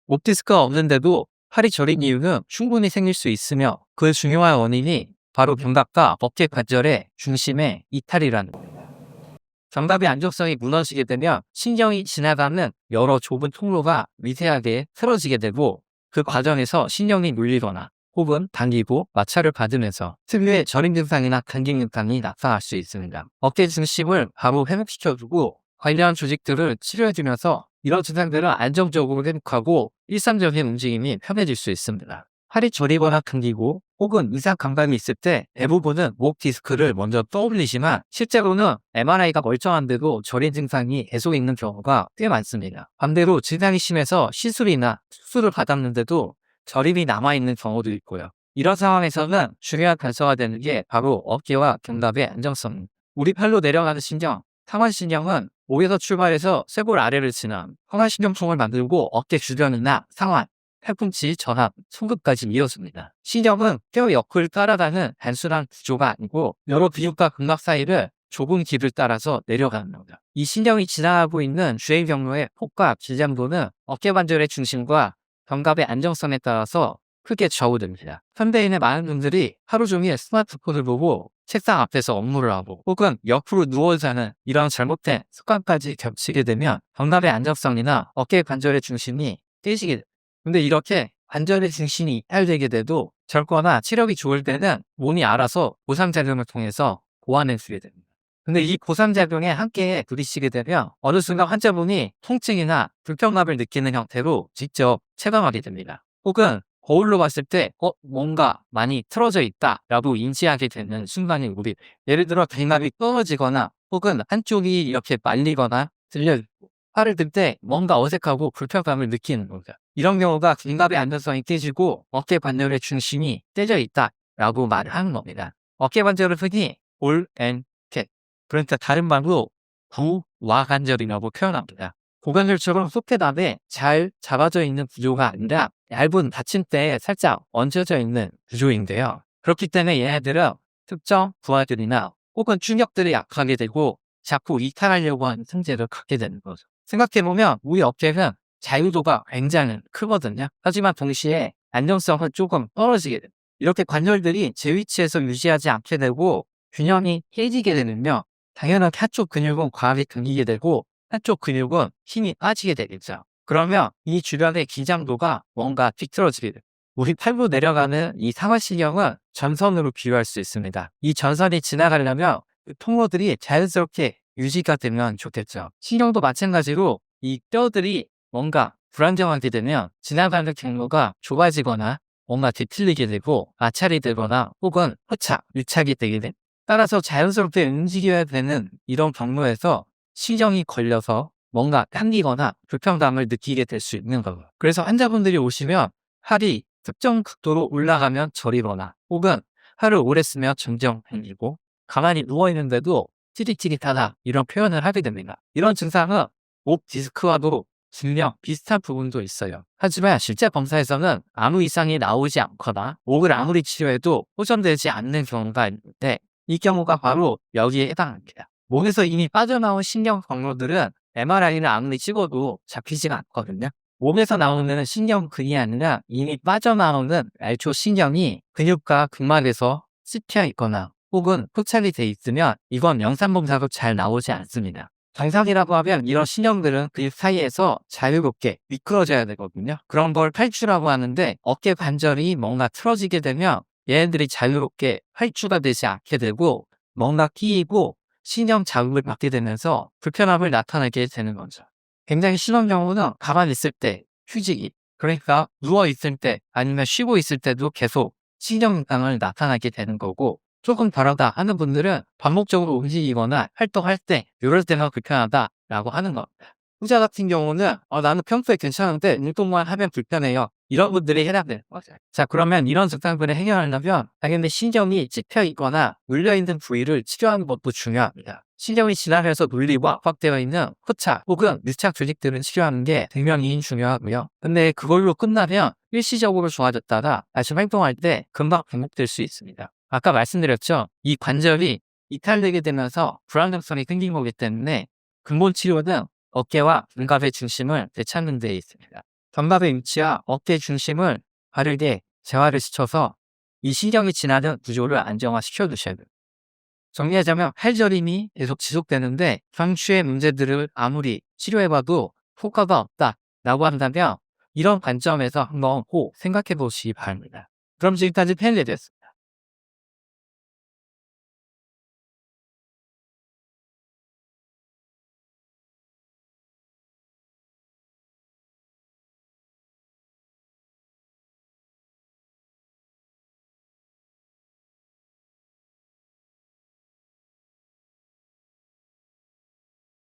목 디스크가 없는데도 팔이 저린 이유는 충분히 생길 수 있으며 그 중요한 원인이 바로 견갑과 어깨 관절의 중심의 이탈이라는 겁니다. 견갑의 안정성이 무너지게 되면 신경이 지나가는 여러 좁은 통로가 미세하게 틀어지게 되고 그 과정에서 신경이 눌리거나 혹은 당기고 마찰을 받으면서 특유의 저림 증상이나 당김 증상이 나타날 수 있습니다. 어깨 중심을 바로 회복시켜주고 관련 조직들을 치료해주면서 이런 증상들은 안정적으로 회복하고 일상적인 움직임이 편해질 수 있습니다. 팔이 저리거나 당기고 혹은 이상 감각이 있을 때 대부분은 목 디스크를 먼저 떠올리지만 실제로는 MRI가 멀쩡한데도 저린 증상이 계속 있는 경우가 꽤 많습니다. 반대로 증상이 심해서 시술이나 수술을 받았는데도 저림이 남아있는 경우도 있고요. 이런 상황에서는 중요한 단서가 되는 게 바로 어깨와 견갑의 안정성입니다. 우리 팔로 내려가는 신경, 상완신경은 목에서 출발해서 쇄골 아래를 지나 상완신경통을 만들고 어깨 주변이나 상완, 팔꿈치, 전합, 손끝까지 이어집니다. 신경은 뼈 옆을 따라가는 단순한 구조가 아니고 여러 근육과 근막 사이를 좁은 길을 따라서 내려가는 겁니다. 이 신경이 지나가고 있는 주행 경로의 폭과 길장도는 어깨 관절의 중심과 견갑의 안정성에 따라서 크게 좌우됩니다. 현대인의 많은 분들이 하루 종일 스마트폰을 보고 책상 앞에서 업무를 하고 혹은 옆으로 누워 자는 이런 잘못된 습관까지 겹치게 되면 견갑의 안정성이나 어깨 관절의 중심이 깨지게 됩니다. 근데 이렇게 관절의 중심이 이탈되게 돼도 젊거나 체력이 좋을 때는 몸이 알아서 보상작용을 통해서 보완해주게 됩니다. 근데 이 보상작용에 함께 부딪히게 되면 어느 순간 환자분이 통증이나 불편감을 느끼는 형태로 직접 체감하게 됩니다. 혹은 거울로 봤을 때 뭔가 많이 틀어져 있다라고 인지하게 되는 순간이 우리 예를 들어 견갑이 떨어지거나 혹은 한쪽이 이렇게 말리거나 들려있고 팔을 들 때 뭔가 어색하고 불편감을 느끼는 겁니다. 이런 경우가 견갑의 안정성이 깨지고 어깨 관절의 중심이 떼져 있다라고 말을 하는 겁니다. 어깨 관절을 흔히 볼 앤 캣, 그러니까 다른 말로 구와 관절이라고 표현합니다. 고관절처럼 소패답에 잘 잡아져 있는 구조가 아니라 얇은 받침대에 살짝 얹혀져 있는 구조인데요. 그렇기 때문에 얘네들은 특정 부하들이나 혹은 충격들이 약하게 되고 자꾸 이탈하려고 하는 성질을 갖게 되는 거죠. 생각해보면 우리 어깨는 자유도가 굉장히 크거든요. 하지만 동시에 안정성은 조금 떨어지게 됩니다. 이렇게 관절들이 제 위치에서 유지하지 않게 되고 균형이 깨지게 되면요, 당연하게 한쪽 근육은 과하게 당기게 되고 한쪽 근육은 힘이 빠지게 되겠죠. 그러면 이 주변의 기장도가 뭔가 뒤틀어지게 됩니다. 우리 팔로 내려가는 이 상완신경은 전선으로 비유할 수 있습니다. 이 전선이 지나가려면 그 통로들이 자연스럽게 유지가 되면 좋겠죠. 신경도 마찬가지로 이 뼈들이 뭔가 불안정하게 되면 지나가는 경로가 좁아지거나 뭔가 뒤틀리게 되고 마찰이 되거나 혹은 허착, 유착이 되게 됩니다. 따라서 자연스럽게 움직여야 되는 이런 경로에서 신경이 걸려서 뭔가 당기거나 불편감을 느끼게 될 수 있는 거예요. 그래서 환자분들이 오시면 팔이 특정 각도로 올라가면 저리거나 혹은 팔을 오래 쓰면 점점 당기고 가만히 누워있는데도 찌릿찌릿하다 이런 표현을 하게 됩니다. 이런 증상은 목 디스크와도 증명 비슷한 부분도 있어요. 하지만 실제 검사에서는 아무 이상이 나오지 않거나 목을 아무리 치료해도 호전되지 않는 경우가 있는데 이 경우가 바로 여기에 해당합니다. 몸에서 이미 빠져나온 신경 경로들은 MRI를 아무리 찍어도 잡히지가 않거든요. 몸에서 나오는 신경근이 아니라 이미 빠져나오는 말초 신경이 근육과 근막에서 씹혀 있거나 혹은 포착이 돼 있으면 이건 영상검사도 잘 나오지 않습니다. 정상이라고 하면 이런 신경들은 근육 사이에서 자유롭게 미끄러져야 되거든요. 그런 걸 탈출이라고 하는데 어깨 관절이 뭔가 틀어지게 되면 얘네들이 자유롭게 활주가 되지 않게 되고 뭔가 끼이고 신경 자극을 받게 되면서 불편함을 나타내게 되는 거죠. 굉장히 심한 경우는 가만히 있을 때 휴지기, 그러니까 누워있을 때 아니면 쉬고 있을 때도 계속 신경 증상을 나타나게 되는 거고, 조금 다르다 하는 분들은 반복적으로 움직이거나 활동할 때 이럴 때만 불편하다라고 하는 겁니다. 후자 같은 경우는 나는 평소에 괜찮은데 운동만 하면 불편해요. 이런 분들이 해당되는 거죠. 자, 그러면 이런 증상들을 해결하려면 당연히 신경이 찝혀 있거나 눌려있는 부위를 치료하는 것도 중요합니다. 신경이 지나면서 눌리고 압박되어 있는 포착 혹은 밀착 조직들을 치료하는 게 분명히 중요하고요. 근데 그걸로 끝나면 일시적으로 좋아졌다가 다시 활동할 때 금방 반복될 수 있습니다. 아까 말씀드렸죠. 이 관절이 이탈되게 되면서 불안정성이 생긴 거기 때문에 근본 치료는 어깨와 견갑의 중심을 되찾는 데 있습니다. 견갑의 위치와 어깨 중심을 바르게 재활을 시켜서 이 신경이 지나는 구조를 안정화시켜 주셔야 돼요. 정리하자면 팔저림이 계속 지속되는데 상추의 문제들을 아무리 치료해봐도 효과가 없다라고 한다면 이런 관점에서 한번 꼭 생각해 보시기 바랍니다. 그럼 지금까지 팬레드였습니다.